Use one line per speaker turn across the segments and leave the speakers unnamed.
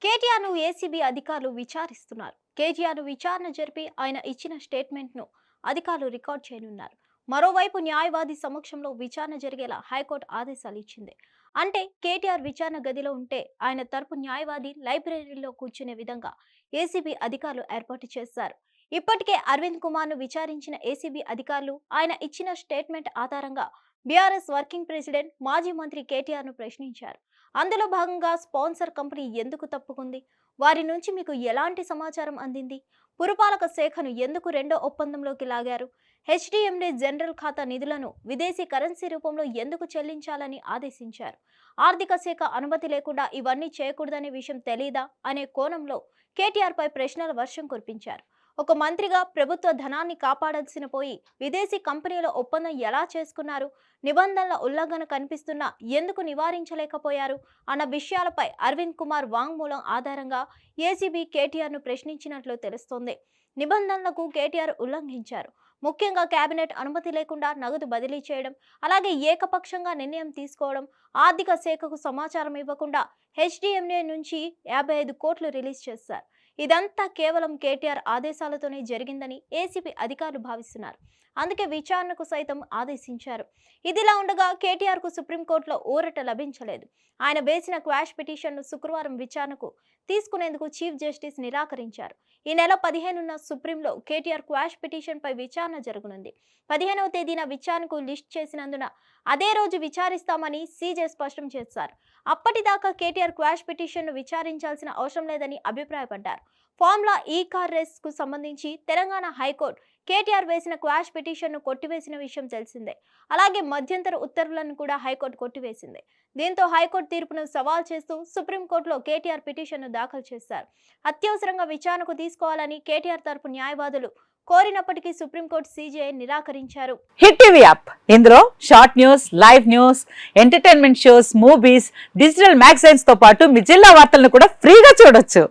కేటీఆర్ను ACB అధికారులు విచారిస్తున్నారు. కేటీఆర్ను విచారణ జరిపి ఆయన ఇచ్చిన స్టేట్మెంట్ను అధికారులు రికార్డ్ చేయనున్నారు. మరోవైపు న్యాయవాది సమక్షంలో విచారణ జరిగేలా హైకోర్టు ఆదేశాలు ఇచ్చింది. అంటే కేటీఆర్ విచారణ గదిలో ఉంటే ఆయన తరపు న్యాయవాది లైబ్రరీలో కూర్చునే విధంగా ఏసీబీ అధికారులు ఏర్పాటు చేశారు. ఇప్పటికే అరవింద్ కుమార్ను విచారించిన ఏసీబీ అధికారులు ఆయన ఇచ్చిన స్టేట్మెంట్ ఆధారంగా బీఆర్ఎస్ వర్కింగ్ ప్రెసిడెంట్ మాజీ మంత్రి కేటీఆర్ను ప్రశ్నించారు. అందులో భాగంగా స్పాన్సర్ కంపెనీ ఎందుకు తప్పుకుంది, వారి నుంచి మీకు ఎలాంటి సమాచారం అందింది, పురపాలక శాఖను ఎందుకు రెండో ఒప్పందంలోకి లాగారు, హెచ్డిఎండి జనరల్ ఖాతా నిధులను విదేశీ కరెన్సీ రూపంలో ఎందుకు చెల్లించాలని ఆదేశించారు. ఆర్థిక శాఖ అనుమతి లేకుండా ఇవన్నీ చేయకూడదనే విషయం తెలీదా అనే కోణంలో కేటీఆర్ పై ప్రశ్నల వర్షం కురిపించారు. ఒక మంత్రిగా ప్రభుత్వ ధనాన్ని కాపాడాల్సిన పోయి విదేశీ కంపెనీల ఒప్పందం ఎలా చేసుకున్నారు, నిబంధనల ఉల్లంఘన కనిపిస్తున్నా ఎందుకు నివారించలేకపోయారు అన్న విషయాలపై అరవింద్ కుమార్ వాంగ్మూలం ఆధారంగా ఏసీబీ కేటీఆర్ను ప్రశ్నించినట్లు తెలుస్తోంది. నిబంధనలకు కేటీఆర్ ఉల్లంఘించారు. ముఖ్యంగా కేబినెట్ అనుమతి లేకుండా నగదు బదిలీ చేయడం, అలాగే ఏకపక్షంగా నిర్ణయం తీసుకోవడం, ఆర్థిక శాఖకు సమాచారం ఇవ్వకుండా హెచ్డిఎంఏ నుంచి 55 కోట్లు రిలీజ్ చేశారు. ఇదంతా కేవలం కేటీఆర్ ఆదేశాలతోనే జరిగిందని ఏసీబీ అధికారులు భావిస్తున్నారు. అందుకే విచారణకు సైతం ఆదేశించారు. ఇదిలా ఉండగా కేటీఆర్కు సుప్రీంకోర్టులో ఊరట లభించలేదు. ఆయన వేసిన క్వాష్ పిటిషన్ను శుక్రవారం విచారణకు తీసుకునేందుకు చీఫ్ జస్టిస్ నిరాకరించారు. ఈ నెల 15న సుప్రీంలో కేటీఆర్ క్వాష్ పిటిషన్ పై విచారణ జరగనుంది. 15వ తేదీన విచారణకు లిస్ట్ చేసినందున అదే రోజు విచారిస్తామని సీజే స్పష్టం చేశారు. అప్పటిదాకా కేటీఆర్ క్వాష్ పిటిషన్ను విచారించాల్సిన అవసరం లేదని అభిప్రాయపడ్డారు. ఫార్ములా ఈ కార్ రేస్ కు సంబంధించి తెలంగాణ హైకోర్టు కేటీఆర్ వేసిన క్వాష్ పిటిషన్ను కొట్టివేసిన విషయం తెలిసిందే. అలాగే మధ్యంతర ఉత్తర్వులను కూడా హైకోర్టు కొట్టివేసింది. దీంతో హైకోర్టు తీర్పును సవాల్ చేస్తూ సుప్రీంకోర్టులో కేటీఆర్ పిటిషన్ను దాఖలు చేశారు. అత్యవసరంగా విచారణకు తీసుకోవాలని కేటీఆర్ తరపు న్యాయవాదులు కోరినప్పటికీ సుప్రీంకోర్టు సీజీఐ నిరాకరించారు.
హిట్ టీవీ యాప్ ఇందులో short news, live news, entertainment shows, movies, digital magazines తో పాటు మీ జిల్లా వార్తలను కూడా ఫ్రీగా చూడొచ్చు.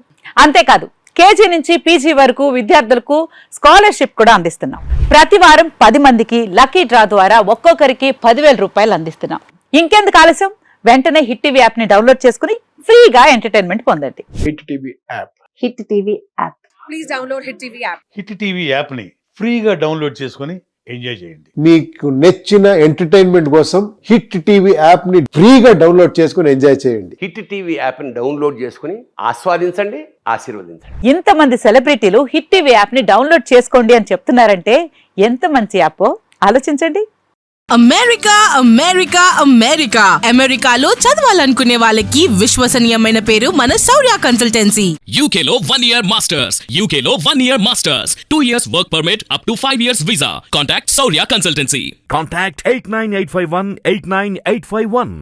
అంతేకాదు కేజీ నుంచి పీజీ వరకు విద్యార్థులకు స్కాలర్షిప్ కూడా అందిస్తున్నాం. ప్రతి వారం 10 మందికి లక్కీ డ్రా ద్వారా ఒక్కొక్కరికి 10,000 రూపాయలు అందిస్తున్నాం. ఇంకెందుకు ఆలస్యం, వెంటనే హిట్ టీవీ యాప్ ని డౌన్లోడ్ చేసుకుని ఫ్రీగా ఎంటర్టైన్మెంట్ పొందండి.
Hit TV app.
Hit TV app.
Please download hit TV app.
Hit TV app ని ఫ్రీగా డౌన్లోడ్ చేసుకుని ఎంజాయ్ చేయండి.
మీకు నచ్చిన ఎంటర్టైన్మెంట్ కోసం హిట్ టీవీ యాప్ ని ఫ్రీగా డౌన్లోడ్ చేసుకుని ఎంజాయ్ చేయండి.
హిట్ టీవీ యాప్ ని డౌన్లోడ్ చేసుకుని ఆస్వాదించండి, ఆశీర్వదించండి.
ఇంతమంది సెలబ్రిటీలు హిట్ టీవీ యాప్ ని డౌన్లోడ్ చేసుకోండి అని చెప్తున్నారంటే ఎంత మంచి యాప్ ఆలోచించండి.
అమెరికా అమెరికా అమెరికా అమెరికాలో చదవాలనుకునే వాళ్ళకి విశ్వసనీయమైన పేరు మన శౌర్య కన్సల్టెన్సీ.
UK లో 1 year masters, UK లో 1 year masters, 2 years work permit up to 5 years visa. Contact Saurya Consultancy.
Contact 89851 89851.